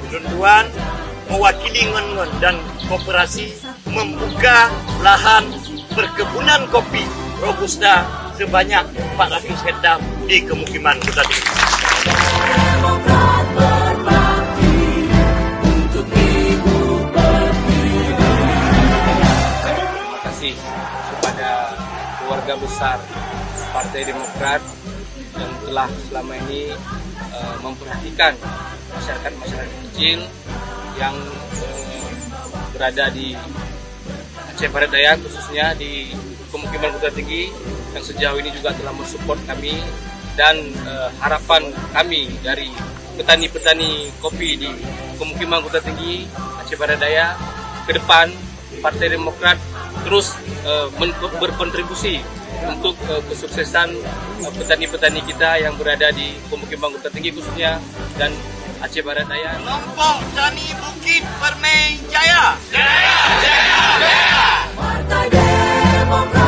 Dunduan mewakili Ngon-Ngon dan koperasi membuka lahan perkebunan kopi Robusta sebanyak 400 hektar di kemukiman Kota Tinggi. Terima kasih kepada keluarga besar Partai Demokrat yang telah selama ini memperhatikan masyarakat kecil yang berada di Aceh Barat Daya, khususnya di pemukiman Kota Tinggi, yang sejauh ini juga telah mensupport kami, dan harapan kami dari petani-petani kopi di pemukiman Kota Tinggi Aceh Barat Daya ke depan, Partai Demokrat terus berkontribusi untuk kesuksesan petani-petani kita yang berada di pemukiman Kota Tinggi khususnya dan Aceh Barat Daya. Kelompok Tani Bukit Permai Jaya. Jaya, jaya, jaya. Partai Demokrat.